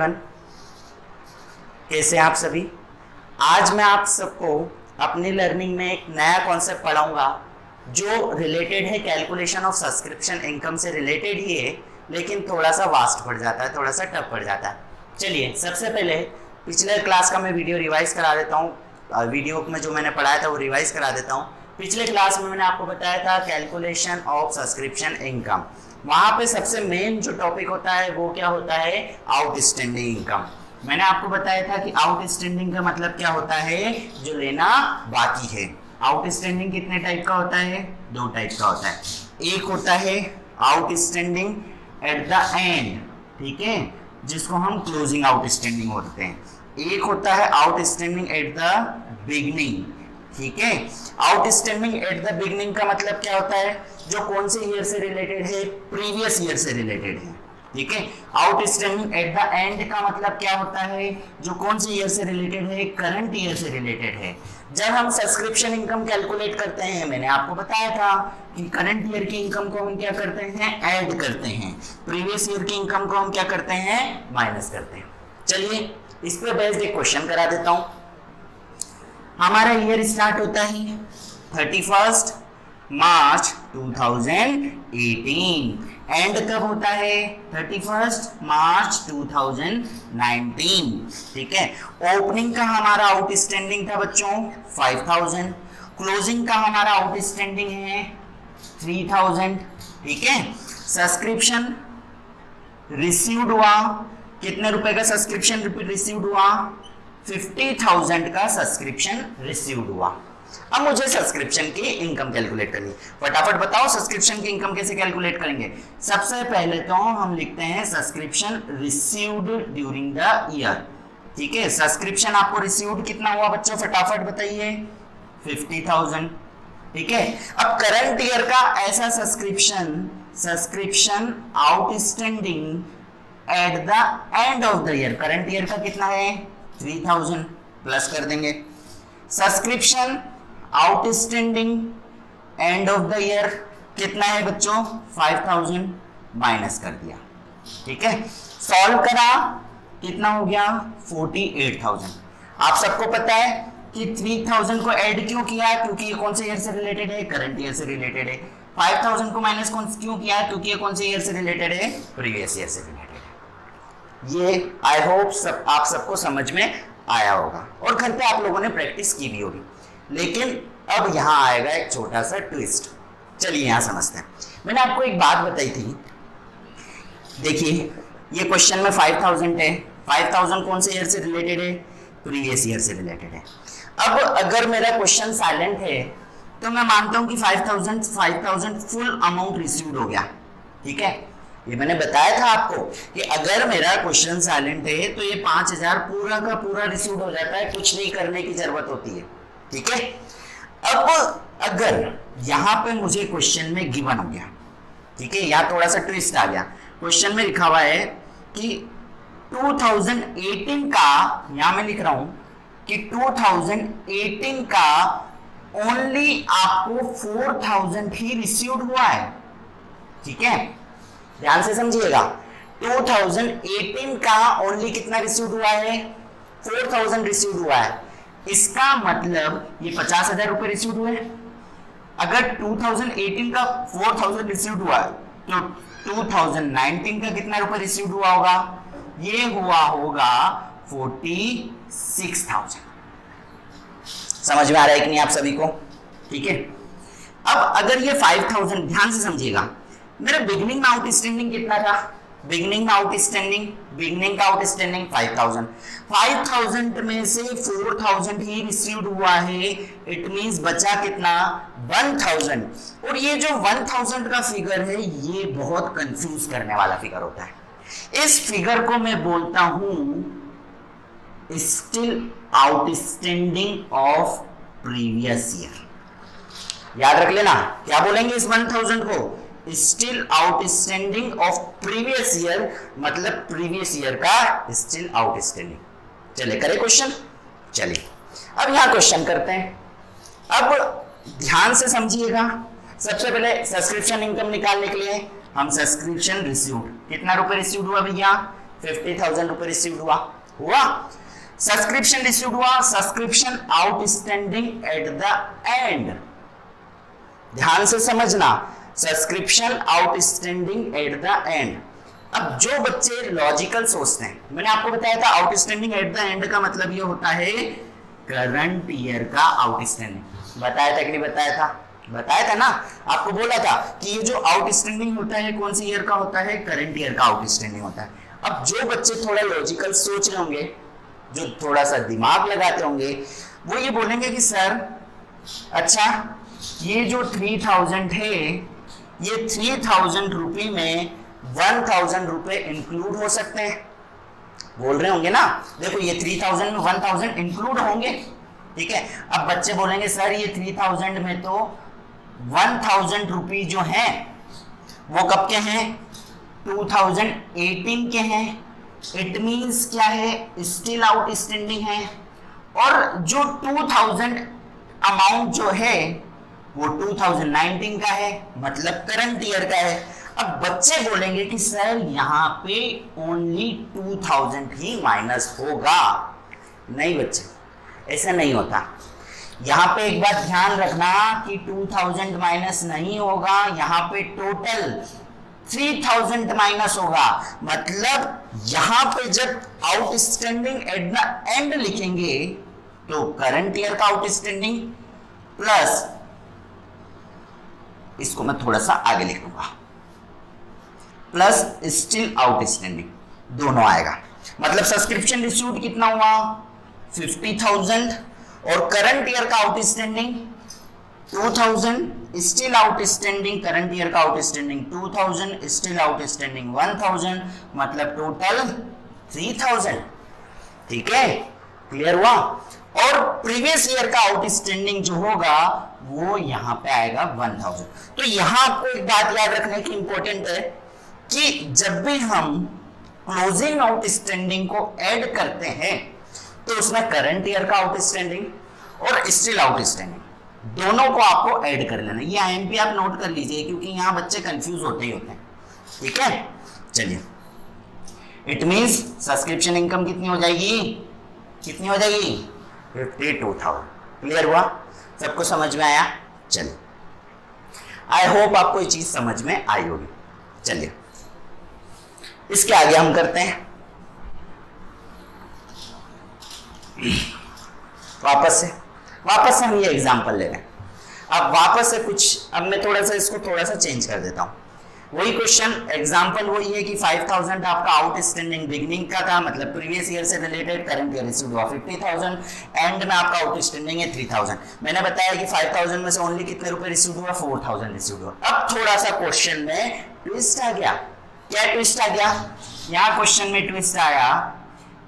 Everyone, कैसे आप सभी। आज मैं आप सबको अपनी लर्निंग में एक नया कॉन्सेप्ट पढ़ाऊंगा जो रिलेटेड है कैलकुलेशन ऑफ सब्सक्रिप्शन इनकम से रिलेटेड ही है, लेकिन थोड़ा सा वास्ट पड़ जाता है, थोड़ा सा टफ पड़ जाता है। चलिए सबसे पहले पिछले क्लास का मैं वीडियो रिवाइज करा देता हूँ। वीडियो में जो मैंने पढ़ाया था वो रिवाइज करा देता हूँ। पिछले क्लास में मैंने आपको बताया था कैलकुलेशन ऑफ सब्सक्रिप्शन इनकम। वहाँ पे सबसे मेन जो टॉपिक होता है वो क्या होता है, आउटस्टैंडिंग इनकम। मैंने आपको बताया था कि आउटस्टैंडिंग का मतलब क्या होता है, जो लेना बाकी है। आउटस्टैंडिंग कितने टाइप का होता है, दो टाइप का होता है। एक होता है आउटस्टैंडिंग एट द एंड, ठीक है, जिसको हम क्लोजिंग आउटस्टैंडिंग बोलते हैं। एक होता है आउटस्टैंडिंग एट द बिगनिंग, ठीक है। आउटस्टैंडिंग एट द बिगनिंग का मतलब क्या होता है, जो कौन से ईयर से रिलेटेड है, प्रीवियस ईयर से रिलेटेड है, ठीक है। आउटस्टैंडिंग एट द एंड का मतलब क्या होता है, जो कौन से ईयर से रिलेटेड है, करंट ईयर से रिलेटेड है। जब हम सब्सक्रिप्शन इनकम कैलकुलेट करते हैं, मैंने आपको बताया था कि करंट ईयर की इनकम को हम क्या करते हैं, ऐड करते हैं, प्रीवियस ईयर की इनकम को हम क्या करते हैं, माइनस करते हैं। चलिए इस पे बेस्ड एक क्वेश्चन करा देता हूं। हमारा ईयर स्टार्ट होता है 31 मार्च 2018, एंड कब होता है, 31 मार्च 2019, ठीक है। ओपनिंग का हमारा आउटस्टैंडिंग था बच्चों 5000, क्लोजिंग का हमारा आउटस्टैंडिंग है 3000, ठीक है। सब्सक्रिप्शन रिसीव्ड हुआ, कितने रुपए का सब्सक्रिप्शन रिसीव्ड हुआ, 50,000 का सब्सक्रिप्शन रिसीव्ड हुआ। अब मुझे सब्सक्रिप्शन की इनकम कैलकुलेट करनी, फटाफट बताओ सब्सक्रिप्शन की इनकम कैसे कैलकुलेट करेंगे। सबसे पहले तो हम लिखते हैं subscription received during the year, ठीक है। सब्सक्रिप्शन आपको रिसीव्ड कितना हुआ बच्चों, फटाफट बताइए, 50,000, ठीक है। अब करंट ईयर का ऐसा subscription outstanding at the end of the year, current year का कितना है, 3000, प्लस कर देंगे। Subscription outstanding end of the year कितना है बच्चों, 5000, माइनस कर दिया, ठीक है। सॉल्व करा, कितना हो गया, 48,000। आप सबको पता है कि 3000 को ऐड क्यों किया, क्योंकि ये कौन से ईयर से रिलेटेड है, करंट ईयर से रिलेटेड है। 5000 को माइनस क्यों किया, क्योंकि ये कौन से ईयर से रिलेटेड है, प्रीवियस ईयर से रिलेटेड है। ये आई होप आप सबको समझ में आया होगा और घर पे आप लोगों ने प्रैक्टिस की भी होगी। लेकिन अब यहाँ आएगा एक छोटा सा ट्विस्ट, चलिए यहाँ समझते हैं। मैंने आपको एक बात बताई थी, देखिए ये क्वेश्चन में 5000 है, 5000 कौन से ईयर से रिलेटेड है, प्रीवियस ईयर से रिलेटेड है। अब अगर मेरा क्वेश्चन साइलेंट है तो मैं मानता हूं कि 5000 फुल अमाउंट रिसीव्ड हो गया, ठीक है। ये मैंने बताया था आपको कि अगर मेरा क्वेश्चन साइलेंट है तो ये 5000 पूरा का पूरा रिसीव्ड हो जाता है, कुछ नहीं करने की जरूरत होती है, ठीक है। अब अगर यहां पे मुझे क्वेश्चन में गिवन हो गया, ठीक है, यहां थोड़ा सा ट्विस्ट आ गया। क्वेश्चन में लिखा हुआ है कि 2018 का, यहां मैं लिख रहा हूं कि 2018 का ओनली आपको 4000 ही रिसीव्ड हुआ है, ठीक है। ध्यान से समझिएगा, 2018 का ओनली कितना रिसीव्ड हुआ है, 4000 रिसीव्ड हुआ है। इसका मतलब ये 50,000 रुपए रिसीव्ड हुए। अगर 2018 का 4000 रिसीव्ड हुआ है तो 2019 का कितना रुपए रिसीव्ड हुआ होगा, ये हुआ होगा 46,000। समझ में आ रहा है कि नहीं आप सभी को, ठीक है। अब अगर ये 5000, ध्यान से समझिएगा, मेरा बिगनिंग में आउटस्टैंडिंग कितना था, बिगनिंग का आउटस्टैंडिंग 5000 में से 4000 ही रिसीव्ड हुआ है, इट मींस बचा कितना, 1000। और ये जो 1000 का फिगर है ये बहुत कंफ्यूज करने वाला फिगर होता है। इस फिगर को मैं बोलता हूं still outstanding of previous year. याद रख लेना, क्या बोलेंगे इस 1000 को, still outstanding of previous year, मतलब प्रीवियस ईयर का स्टिल आउटस्टैंडिंग। चलिए करें क्वेश्चन, चलिए अब यहां क्वेश्चन करते हैं। अब ध्यान से समझिएगा, सबसे पहले सब्सक्रिप्शन इनकम निकालने के लिए हम सब्सक्रिप्शन रिसीव्ड, कितना रुपए रिसीव्ड हुआ भैया, 50,000 रुपए रिसीव हुआ। सब्सक्रिप्शन रिसीव हुआ, subscription outstanding at the end, ध्यान से समझना, subscription outstanding at the end. अब जो बच्चे लॉजिकल सोचते हैं, मैंने आपको बताया था आउटस्टैंडिंग एट द एंड का मतलब ये होता है करंट ईयर का आउटस्टैंडिंग। बताया था कि नहीं बताया था? बताया था ना, आपको बोला था कि ये जो आउटस्टैंडिंग होता है कौन सी ईयर का होता है? करंट ईयर का आउटस्टैंडिंग होता है। अब जो बच्चे थोड़ा लॉजिकल सोच रहे होंगे, जो थोड़ा सा दिमाग लगाते होंगे, वो ये बोलेंगे कि सर अच्छा ये जो 3000 है, ये 3000 रुपये में 1000 रुपए इंक्लूड हो सकते हैं, बोल रहे होंगे ना। देखो ये 3000 में 1000 इंक्लूड होंगे, ठीक है। अब बच्चे बोलेंगे सर ये 3000 में तो 1000 रुपये जो हैं वो कब के हैं? 2018 के हैं। इट मींस क्या है? स्टिल आउटस्टैंडिंग है। और जो 2000 अमाउंट जो है वो 2019 का है, मतलब करंट ईयर का है। अब बच्चे बोलेंगे कि सर यहाँ पे ओनली 2000 ही माइनस होगा। नहीं बच्चे, ऐसा नहीं होता। यहाँ पे एक बात ध्यान रखना कि 2000 माइनस नहीं होगा, यहाँ पे टोटल 3000 माइनस होगा। मतलब यहाँ पे जब आउटस्टैंडिंग एट द एंड लिखेंगे तो करंट ईयर का आउटस्टैंडिंग प्लस, इसको मैं थोड़ा सा आगे लिख दूंगा, प्लस स्टिल आउटस्टैंडिंग, दोनों आएगा। मतलब सब्सक्रिप्शन रिसीव्ड कितना हुआ? 50,000 और करंट ईयर का outstanding 2000, still outstanding current year का आउटस्टैंडिंग 2000, स्टिल आउटस्टैंडिंग 1000, मतलब टोटल 3000। ठीक है, क्लियर हुआ। और प्रीवियस ईयर का आउटस्टैंडिंग जो होगा वो यहां पे आएगा 1000। तो यहां आपको एक बात याद रखने की इंपॉर्टेंट है कि जब भी हम क्लोजिंग आउटस्टैंडिंग को ऐड करते हैं तो उसमें करंट ईयर का आउटस्टैंडिंग और स्टिल आउटस्टैंडिंग दोनों को आपको ऐड कर लेना। ये आईएमपी आप नोट कर लीजिए क्योंकि यहां बच्चे कंफ्यूज होते ही होते हैं। ठीक है, चलिए। इट मींस सब्सक्रिप्शन इनकम कितनी हो जाएगी? कितनी हो जाएगी? 52,000। क्लियर हुआ? सबको समझ में आया? चलिए, आई होप आपको ये चीज समझ में आई होगी। चलिए इसके आगे हम करते हैं वापस से हम ये एग्जांपल ले लें। अब वापस से कुछ, अब मैं थोड़ा सा इसको थोड़ा सा चेंज कर देता हूं। वही क्वेश्चन, एग्जांपल वही है कि 5000 आपका आउटस्टैंडिंग बिगिनिंग का था, मतलब प्रीवियस ईयर से रिलेटेड, करंट ईयर रिसीव्ड हुआ 50,000, एंड में आपका आउटस्टैंडिंग है 3000। मैंने बताया कि 5000 में से ओनली कितने रुपए रिसीव्ड हुआ? 4000 रिसीव्ड हुआ। अब थोड़ा सा क्वेश्चन में ट्विस्ट आ गया। क्या ट्विस्ट आ गया? यहाँ क्वेश्चन में ट्विस्ट आया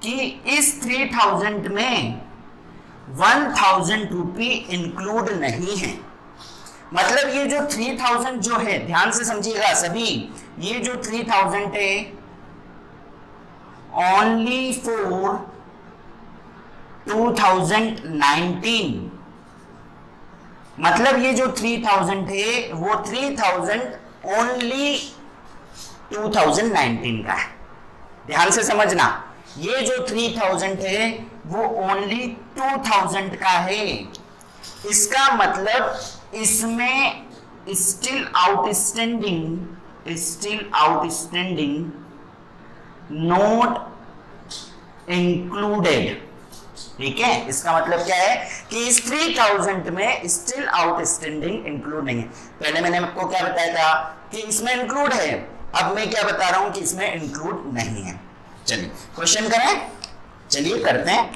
कि इस 3000 में 1000 रुपये इंक्लूड नहीं है। मतलब ये जो 3000 जो है, ध्यान से समझिएगा सभी, ये जो 3000 है ओनली फॉर 2019, मतलब ये जो 3000 है वो 3000 ओनली 2019 का है। ध्यान से समझना, ये जो 3000 है वो ओनली 2000 का है। इसका मतलब इसमें स्टिल आउटस्टैंडिंग नॉट इंक्लूडेड। ठीक है, इसका मतलब क्या है कि इस 3000 में स्टिल आउटस्टैंडिंग इंक्लूड नहीं है। पहले मैंने आपको क्या बताया था कि इसमें इंक्लूड है, अब मैं क्या बता रहा हूं कि इसमें इंक्लूड नहीं है। चलिए क्वेश्चन करें, चलिए करते हैं।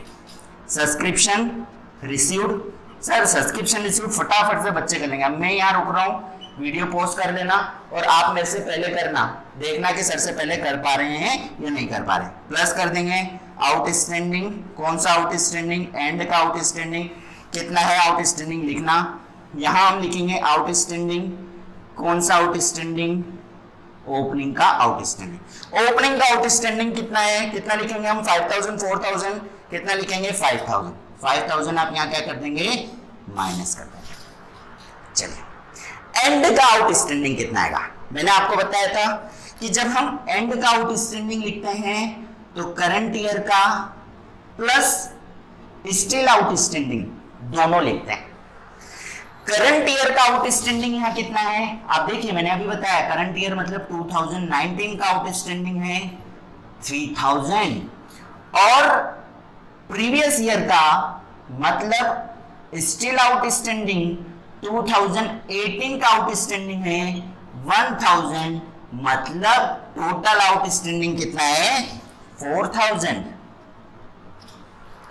Subscription received, sir subscription received फटाफट से बच्चे कर लेंगे। मैं यहाँ रुक रहा हूँ, वीडियो पॉज कर लेना और आप मेरे से पहले करना, देखना कि सर से पहले कर पा रहे हैं या नहीं कर पा रहे। प्लस कर देंगे आउटस्टैंडिंग, कौन सा आउटस्टैंडिंग? एंड का आउटस्टैंडिंग कितना है आउटस्टैंडिंग लिखना। यहाँ हम लिखेंगे आउटस्टैंडिंग, कौन सा आउटस्टैंडिंग? ओपनिंग का आउटस्टैंडिंग। ओपनिंग का आउटस्टैंडिंग कितना है? कितना लिखेंगे हम? 5000, 4000, कितना लिखेंगे? 5000। 5000 आप यहाँ क्या कर देंगे? माइनस कर देंगे। चलिए, एंड का आउटस्टैंडिंग कितना आएगा? मैंने आपको बताया था कि जब हम एंड का आउटस्टैंडिंग लिखते हैं तो करंट ईयर का प्लस स्टिल आउटस्टैंडिंग दोनों लिखते हैं। करंट ईयर का आउटस्टैंडिंग यहाँ कितना है, आप देखिए मैंने अभी बताया करंट ईयर मतलब 2019 का आउटस्टैंडिंग है 3000 और प्रीवियस ईयर का मतलब स्टिल आउटस्टैंडिंग 2018 का आउटस्टैंडिंग है 1000 मतलब टोटल आउटस्टैंडिंग कितना है 4000।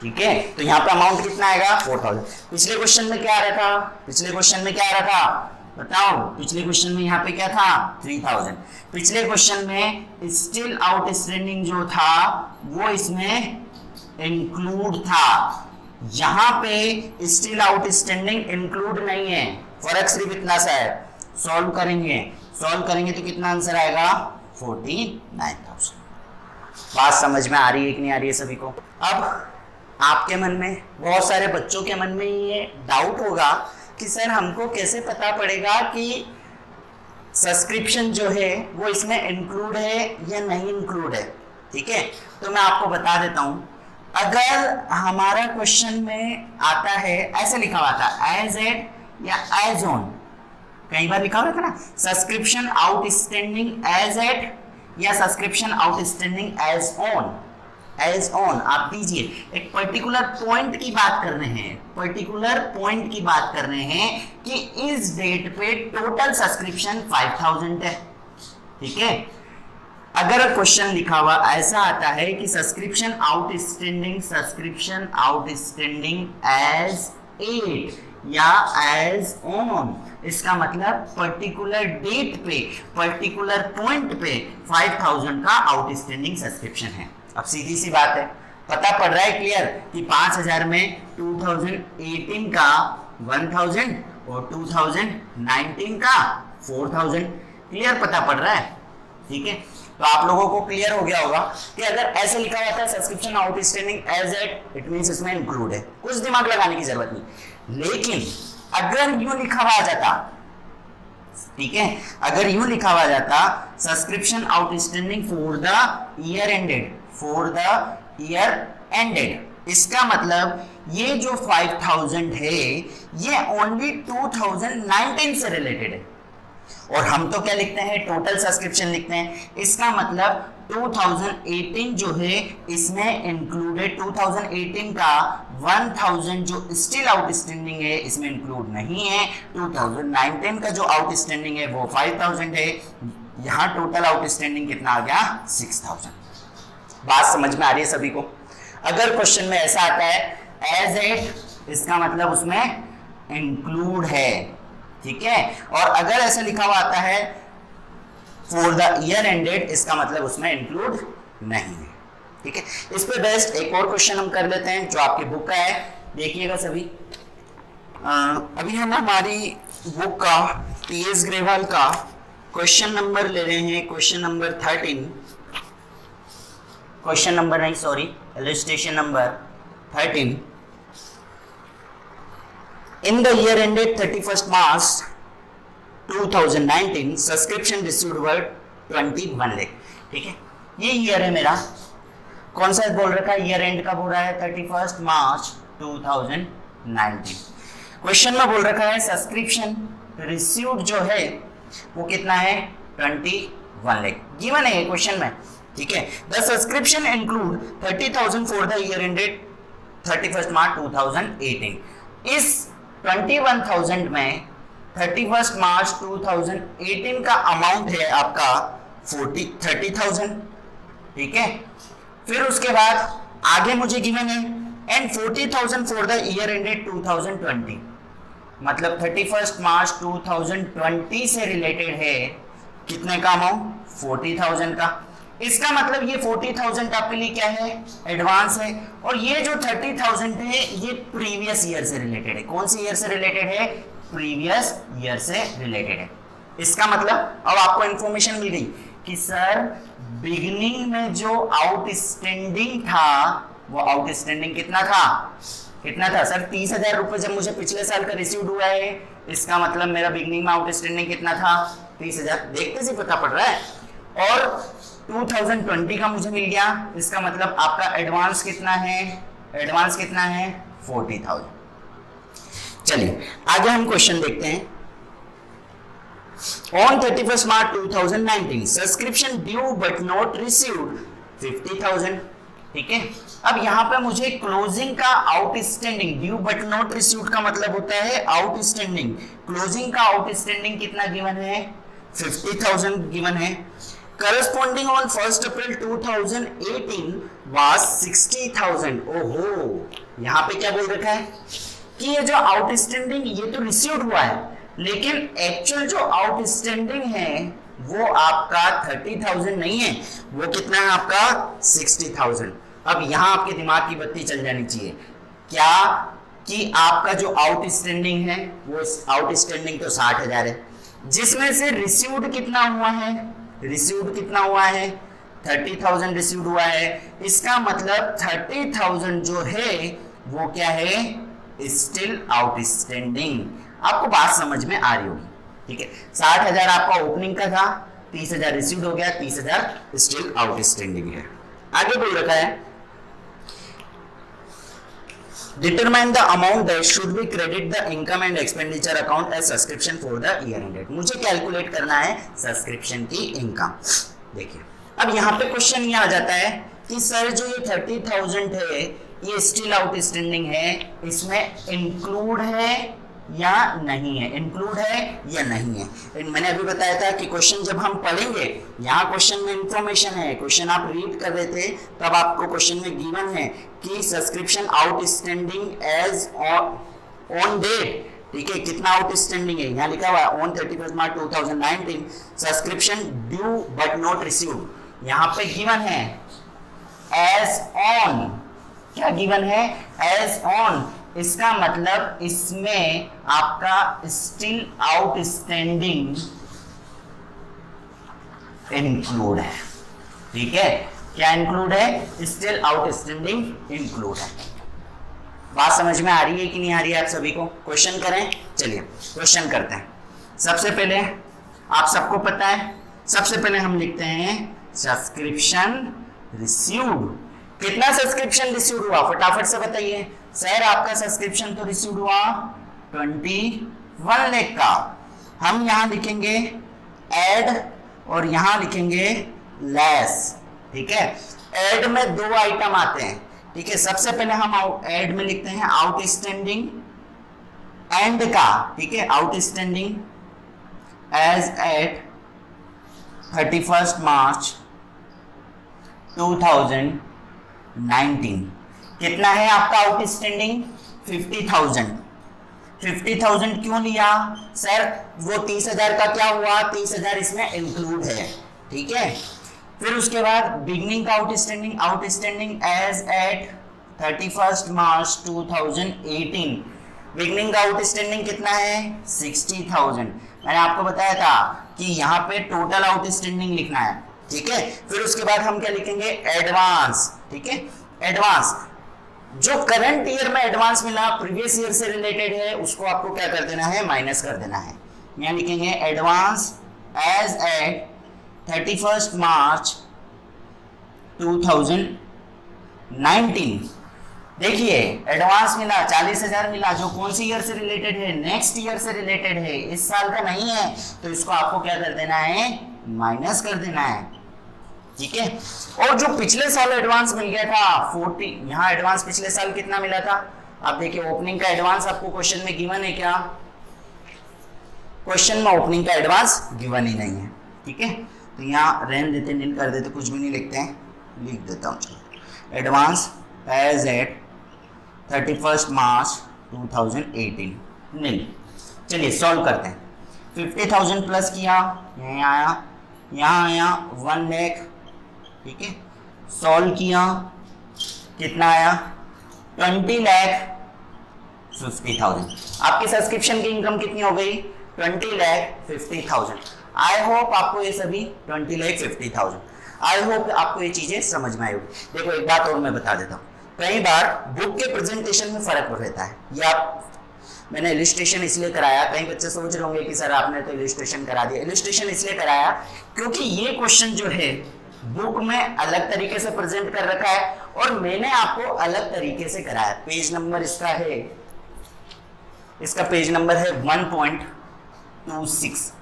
ठीक है, तो यहाँ पे अमाउंट कितना आएगा 4000। पिछले क्वेश्चन में क्या आ रहा था, पिछले क्वेश्चन में क्या आ रहा था बताओ, पिछले क्वेश्चन में यहाँ पे क्या था 3000। पिछले क्वेश्चन में स्टिल आउटस्टैंडिंग जो था वो इसमें इंक्लूड था, यहाँ पे स्टिल आउटस्टैंडिंग इंक्लूड नहीं है, फर्क सिर्फ इतना सा है। सॉल्व करेंगे तो कितना आंसर आएगा 49,000। बात समझ में आ रही है कि नहीं आ रही है सभी को? अब आपके मन में, बहुत सारे बच्चों के मन में ये डाउट होगा कि सर हमको कैसे पता पड़ेगा कि सब्सक्रिप्शन जो है वो इसमें इंक्लूड है या नहीं इंक्लूड है। ठीक है, तो मैं आपको बता देता हूं, अगर हमारा क्वेश्चन में आता है ऐसे लिखा हुआ था एज एट या एज ऑन, कई बार लिखा हुआ था ना सब्सक्रिप्शन आउटस्टैंडिंग एज एट या subscription outstanding as on, as on आप दीजिए। एक पर्टिकुलर पॉइंट की बात कर रहे हैं, पर्टिकुलर पॉइंट की बात कर रहे हैं कि इस डेट पे टोटल सब्सक्रिप्शन 5000 है। ठीक है, अगर क्वेश्चन लिखा हुआ ऐसा आता है कि सब्सक्रिप्शन आउटस्टैंडिंग एज 8 या एज ऑन, इसका मतलब पर्टिकुलर डेट पे पर्टिकुलर पॉइंट पे 5000 का आउटस्टैंडिंग सब्सक्रिप्शन है। अब सीधी सी बात है, पता पड़ रहा है क्लियर कि 5000 में 2018 का 1000 और 2019 का 4000 क्लियर पता पड़ रहा है। ठीक है, तो आप लोगों को क्लियर हो गया होगा कि अगर ऐसे लिखा हुआ था subscription outstanding as at, it means इसमें इंक्लूड है, कुछ दिमाग लगाने की जरूरत नहीं। लेकिन अगर यूं लिखा हुआ जाता, ठीक है, अगर यूं लिखा हुआ जाता subscription outstanding for the year ended, इसका मतलब ये जो 5000 है ये ओनली 2019 से रिलेटेड है, और हम तो क्या लिखते हैं टोटल सब्सक्रिप्शन लिखते हैं। इसका मतलब 2018 जो है इसमें इंक्लूडेड, 2018 का 1000 जो स्टिल आउटस्टैंडिंग है इसमें इंक्लूड नहीं है, 2019 का जो आउटस्टैंडिंग है वो 5000 है, यहाँ टोटल आउटस्टैंडिंग कितना आ गया 6000। बात समझ में आ रही है सभी को? अगर क्वेश्चन में ऐसा आता है एज एट, इसका मतलब उसमें इंक्लूड है। ठीक है, और अगर ऐसा लिखा हुआ आता है फॉर द ईयर एंडेड, इसका मतलब उसमें इंक्लूड नहीं है। ठीक है, इस पे बेस्ट एक और क्वेश्चन हम कर लेते हैं जो आपकी बुक का है, देखिएगा सभी। अभी हम हमारी बुक का टीएस ग्रेवाल का क्वेश्चन नंबर ले रहे हैं, क्वेश्चन नंबर 13, क्वेश्चन नंबर नहीं sorry, illustration number 13। In the year ended 31st March 2019, subscription received were 21 lakh। ठीक है, ये ईयर है मेरा, कौन सा बोल रखा है ईयर एंड का, बोल रहा है 31st मार्च 2019। क्वेश्चन में बोल रखा है सब्सक्रिप्शन रिसीव्ड जो है वो कितना है 21 लाख, गिवन है क्वेश्चन में। ठीक है, the subscription include 30,000 for the year ended 31st मार्च 2018। इस 21,000 में 31st मार्च 2018 का अमाउंट है आपका 30,000। ठीक है, फिर उसके बाद आगे मुझे गिवन है and 40,000 for the year ended 2020, मतलब 31st मार्च 2020 से रिलेटेड है कितने का अमाउंट 40,000 का। इसका मतलब ये 40,000 आपके लिए क्या है एडवांस है, और ये जो 30,000 है ये प्रीवियस ईयर से रिलेटेड है। कौन सी ईयर से रिलेटेड है? प्रीवियस ईयर से रिलेटेड है। इसका मतलब अब आपको इंफॉर्मेशन मिल गई कि सर बिगिनिंग में जो आउटस्टैंडिंग था वो आउटस्टैंडिंग कितना था सर 30,000 रुपए जब मुझे पिछले साल का रिसीव्ड हुआ है, इसका मतलब मेरा बिगिनिंग में आउटस्टैंडिंग कितना था 30,000। देखते से पता पड़ रहा है। और 2020 का मुझे मिल गया, इसका मतलब आपका एडवांस कितना है, एडवांस कितना है 40,000। चलिए आगे हम क्वेश्चन देखते हैं। On 31st March 2019, subscription due but not received 50,000। ठीक है, अब यहाँ पे मुझे क्लोजिंग का outstanding, due but not received का मतलब होता है आउटस्टैंडिंग, क्लोजिंग का आउटस्टैंडिंग कितना गिवन है 50,000 गिवन है। Corresponding on 1 April 2018 was 60,000। ओहो, यहाँ पे क्या बोल रखा है कि ये जो आउटस्टैंडिंग ये तो रिसीव्ड हुआ है, लेकिन एक्चुअल जो आउटस्टैंडिंग है वो आपका 30,000 नहीं है, वो कितना है आपका 60,000। अब यहां आपके दिमाग की बत्ती चल जानी चाहिए क्या कि आपका जो आउटस्टैंडिंग है वो आउटस्टैंडिंग तो 60,000 है, जिसमें से रिसीव्ड कितना हुआ है, रिसीव्ड कितना हुआ है 30,000 रिसीव्ड हुआ है। इसका मतलब 30,000 जो है वो क्या है, स्टिल आउटस्टैंडिंग। आपको बात समझ में आ रही होगी, ठीक है। 60,000 आपका ओपनिंग का था, 30,000 रिसीव्ड हो गया, 30,000 स्टिल आउटस्टैंडिंग है। आगे बोल रखा है determine the amount that should be credit the income and expenditure account as subscription for the year ended. मुझे कैलकुलेट करना है सब्सक्रिप्शन की इनकम। देखिए अब यहाँ पे क्वेश्चन ये आ जाता है कि सर जो ये 30,000 है ये स्टिल आउटस्टैंडिंग है, इसमें इंक्लूड है या नहीं है, इंक्लूड है या नहीं है। मैंने अभी बताया था कि क्वेश्चन जब हम पढ़ेंगे, यहाँ क्वेश्चन में इंफॉर्मेशन है, क्वेश्चन आप रीड कर रहे थे तब आपको क्वेश्चन में गिवन है कि subscription outstanding as on date, ठीक है, कितना आउटस्टैंडिंग है, यहाँ लिखा हुआ है on 31 March 2019 subscription due but not received, यहाँ पे गिवन है एज ऑन, क्या गिवन है एज ऑन। इसका मतलब इसमें आपका स्टिल आउटस्टैंडिंग इंक्लूड है, ठीक है, क्या इंक्लूड है, स्टिल आउटस्टैंडिंग इंक्लूड है। बात समझ में आ रही है कि नहीं आ रही है आप सभी को? क्वेश्चन करें, चलिए क्वेश्चन करते हैं। सबसे पहले आप सबको पता है, सबसे पहले हम लिखते हैं सब्सक्रिप्शन रिसीव्ड। कितना सब्सक्रिप्शन रिसीव्ड हुआ फटाफट से बताइए। सर आपका सब्सक्रिप्शन तो रिसीव्ड हुआ 21 लाख का। हम यहां लिखेंगे ऐड और यहां लिखेंगे लेस, ठीक है। ऐड में दो आइटम आते हैं, ठीक है। सबसे पहले हम ऐड में लिखते हैं आउटस्टैंडिंग एंड का, ठीक है, आउटस्टैंडिंग एज एट 31 मार्च 2019 कितना है आपका आउटस्टैंडिंग 50,000। 50,000 क्यों लिया सर, वो 30,000 का क्या हुआ, 30,000 इसमें इंक्लूड है, ठीक है। फिर उसके बाद बिगनिंग का आउटस्टैंडिंग, आउटस्टैंडिंग एज एट 31 मार्च 2018 बिगनिंग का आउटस्टैंडिंग कितना है 60,000। मैंने आपको बताया था कि यहाँ पे टोटल आउटस्टैंडिंग लिखना है, ठीक है। फिर उसके बाद हम क्या लिखेंगे एडवांस, ठीक है। एडवांस जो करंट ईयर में एडवांस मिला, प्रीवियस ईयर से रिलेटेड है, उसको आपको क्या कर देना है, माइनस कर देना है। यहाँ लिखेंगे एडवांस एज एट 31 मार्च 2019। देखिए एडवांस मिला 40,000 मिला, जो कौन सी ईयर से रिलेटेड है, नेक्स्ट ईयर से रिलेटेड है, इस साल का नहीं है, तो इसको आपको क्या कर देना है, माइनस कर देना है, ठीक है। और जो पिछले साल एडवांस मिल गया था 40, यहाँ एडवांस पिछले साल कितना मिला था, आप देखिए ओपनिंग का एडवांस आपको क्वेश्चन में गिवन है क्या, क्वेश्चन में ओपनिंग का एडवांस गिवन ही नहीं है, ठीक है। तो यहाँ रहन देते, नील कर देते, कुछ भी नहीं लिखते हैं, लिख देता हूँ चलो एडवांस एज एट 31 मार्च 2018 नील। चलिए सॉल्व करते हैं। 50,000 प्लस किया, यहाँ आया 1 लाख, ठीक है। सॉल्व किया कितना आया 20,50,000। आपकी सब्सक्रिप्शन की इनकम कितनी हो गई 20,50,000। आई होप आपको ये सभी 20,50,000, आई होप आपको ये चीजें समझ में आई होगी। देखो एक बात और मैं बता देता हूँ, कई बार बुक के प्रेजेंटेशन में फर्क रहता है। ये आप मैंने इलिस्ट्रेशन इसलिए कराया, कई बच्चे सोच रहे होंगे कि सर आपने तो इलिस्ट्रेशन करा दिया। इलिस्ट्रेशन इसलिए कराया क्योंकि ये क्वेश्चन जो है बुक में अलग तरीके से प्रेजेंट कर रखा है और मैंने आपको अलग तरीके से कराया। पेज नंबर इसका पेज नंबर है 1.26।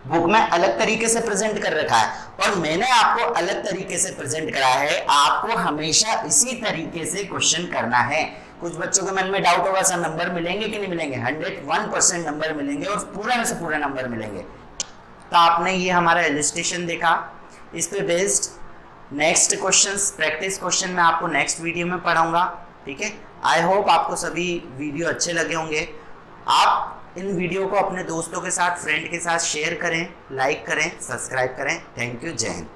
बुक में अलग तरीके से प्रेजेंट कर रखा है और मैंने आपको अलग तरीके से प्रेजेंट कराया है। आपको हमेशा इसी तरीके से क्वेश्चन करना है। कुछ बच्चों के मन में डाउट होगा, सर नंबर मिलेंगे कि नहीं मिलेंगे? 101% नंबर मिलेंगे और पूरा में से पूरे नंबर मिलेंगे। तो आपने ये हमारा इलस्ट्रेशन देखा, इस पे based next questions, practice question मैं आपको नेक्स्ट वीडियो में पढ़ाऊंगा। ठीक है, आई होप आपको सभी वीडियो अच्छे लगे होंगे। आप इन वीडियो को अपने दोस्तों के साथ, फ्रेंड के साथ शेयर करें, लाइक करें, सब्सक्राइब करें। थैंक यू, जय हिंद।